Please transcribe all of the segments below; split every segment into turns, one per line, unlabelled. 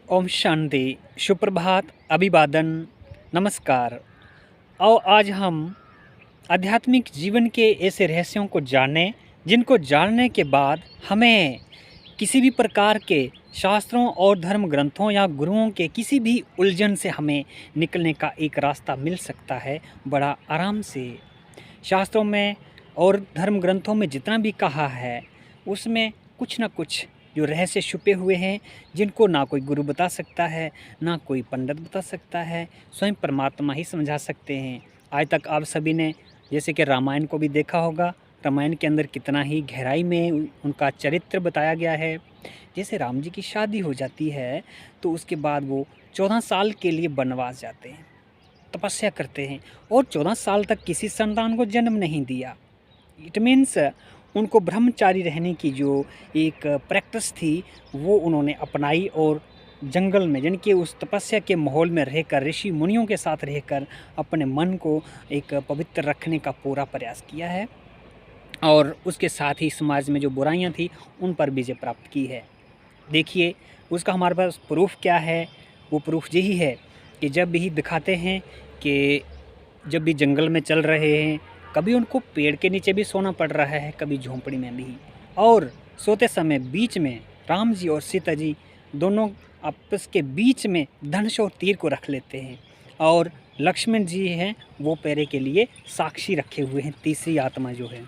ओम शांति, सुप्रभात, अभिवादन, नमस्कार। आओ आज हम आध्यात्मिक जीवन के ऐसे रहस्यों को जानें जिनको जानने के बाद हमें किसी भी प्रकार के शास्त्रों और धर्म ग्रंथों या गुरुओं के किसी भी उलझन से हमें निकलने का एक रास्ता मिल सकता है बड़ा आराम से। शास्त्रों में और धर्म ग्रंथों में जितना भी कहा है उसमें कुछ ना कुछ जो रहस्य छुपे हुए हैं जिनको ना कोई गुरु बता सकता है, ना कोई पंडित बता सकता है, स्वयं परमात्मा ही समझा सकते हैं। आज तक आप सभी ने जैसे कि रामायण को भी देखा होगा। रामायण के अंदर कितना ही गहराई में उनका चरित्र बताया गया है। जैसे राम जी की शादी हो जाती है तो उसके बाद वो 14 साल के लिए वनवास जाते हैं, तपस्या करते हैं और 14 साल तक किसी संतान को जन्म नहीं दिया। इट मीन्स उनको ब्रह्मचारी रहने की जो एक प्रैक्टिस थी वो उन्होंने अपनाई और जंगल में यानी कि उस तपस्या के माहौल में रहकर ऋषि मुनियों के साथ रहकर अपने मन को एक पवित्र रखने का पूरा प्रयास किया है और उसके साथ ही समाज में जो बुराइयां थी उन पर विजय प्राप्त की है। देखिए उसका हमारे पास प्रूफ क्या है। वो प्रूफ यही है कि जब भी दिखाते हैं कि जब भी जंगल में चल रहे हैं, कभी उनको पेड़ के नीचे भी सोना पड़ रहा है, कभी झोंपड़ी में भी, और सोते समय बीच में राम जी और सीता जी दोनों आपस के बीच में धनुष और तीर को रख लेते हैं और लक्ष्मण जी हैं वो पैरे के लिए साक्षी रखे हुए हैं, तीसरी आत्मा जो है।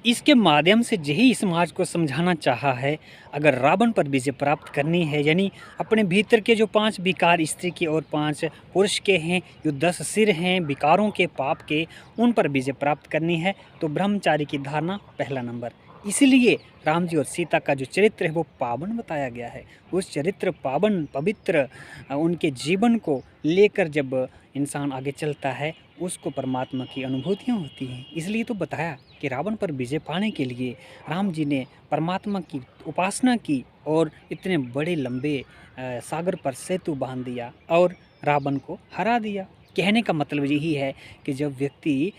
इसके माध्यम से यही समाज को समझाना चाहा है, अगर रावण पर विजय प्राप्त करनी है यानी अपने भीतर के जो 5 विकार स्त्री के और 5 पुरुष के हैं, जो 10 सिर हैं विकारों के, पाप के, उन पर विजय प्राप्त करनी है तो ब्रह्मचारी की धारणा पहला नंबर। इसीलिए राम जी और सीता का जो चरित्र है वो पावन बताया गया है। उस चरित्र पावन पवित्र उनके जीवन को लेकर जब इंसान आगे चलता है उसको परमात्मा की अनुभूतियाँ होती हैं। इसलिए तो बताया कि रावण पर विजय पाने के लिए राम जी ने परमात्मा की उपासना की और इतने बड़े लंबे सागर पर सेतु बांध दिया और रावण को हरा दिया। कहने का मतलब यही है कि जब व्यक्ति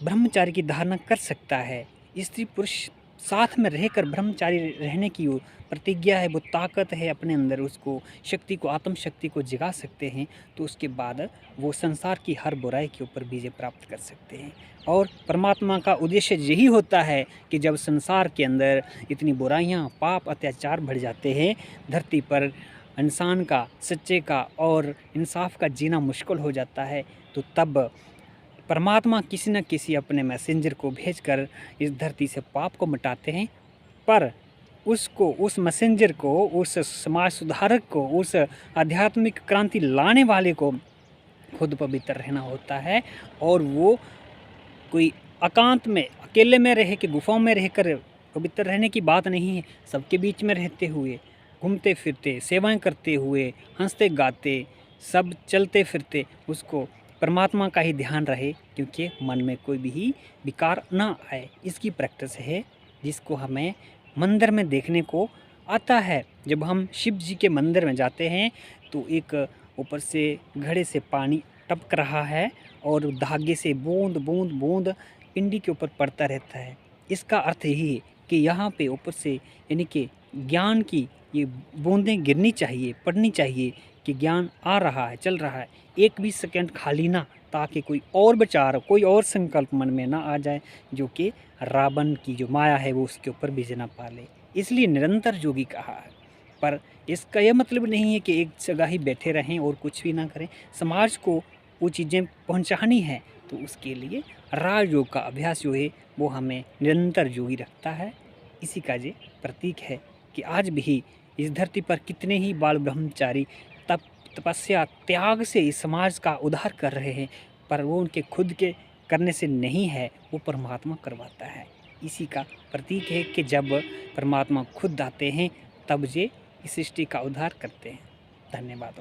ब्रह्मचारी की धारणा कर सकता है, स्त्री पुरुष साथ में रहकर ब्रह्मचारी रहने की वो प्रतिज्ञा है, वो ताकत है अपने अंदर, उसको शक्ति को, आत्म शक्ति को जगा सकते हैं, तो उसके बाद वो संसार की हर बुराई के ऊपर विजय प्राप्त कर सकते हैं। और परमात्मा का उद्देश्य यही होता है कि जब संसार के अंदर इतनी बुराइयां, पाप, अत्याचार बढ़ जाते हैं, धरती पर इंसान का, सच्चे का और इंसाफ का जीना मुश्किल हो जाता है, तो तब परमात्मा किसी न किसी अपने मैसेंजर को भेजकर इस धरती से पाप को मिटाते हैं। पर उसको, उस मैसेंजर को, उस समाज सुधारक को, उस आध्यात्मिक क्रांति लाने वाले को खुद पवित्र रहना होता है। और वो कोई एकांत में, अकेले में रह के, गुफाओं में रहकर पवित्र रहने की बात नहीं है। सबके बीच में रहते हुए, घूमते फिरते, सेवाएं करते हुए, हंसते गाते, सब चलते फिरते उसको परमात्मा का ही ध्यान रहे, क्योंकि मन में कोई भी विकार ना आए। इसकी प्रैक्टिस है जिसको हमें मंदिर में देखने को आता है। जब हम शिव जी के मंदिर में जाते हैं तो एक ऊपर से घड़े से पानी टपक रहा है और धागे से बूंद बूंद बूंद पिंडी के ऊपर पड़ता रहता है। इसका अर्थ यही है कि यहाँ पे ऊपर से यानी कि ज्ञान की ये बूंदें गिरनी चाहिए, पड़नी चाहिए कि ज्ञान आ रहा है, चल रहा है। एक भी सेकंड खाली ना, ताकि कोई और विचार, कोई और संकल्प मन में ना आ जाए जो कि रावण की जो माया है वो उसके ऊपर विजय ना पा ले। इसलिए निरंतर योगी कहा है। पर इसका यह मतलब नहीं है कि एक जगह ही बैठे रहें और कुछ भी ना करें। समाज को वो चीज़ें पहुंचानी है तो उसके लिए राजयोग का अभ्यास जो है वो हमें निरंतर योगी रखता है। इसी का ये प्रतीक है कि आज भी इस धरती पर कितने ही बाल ब्रह्मचारी तपस्या, त्याग से इस समाज का उद्धार कर रहे हैं, पर वो उनके खुद के करने से नहीं है, वो परमात्मा करवाता है। इसी का प्रतीक है कि जब परमात्मा खुद आते हैं तब ये इस सृष्टि का उद्धार करते हैं। धन्यवाद।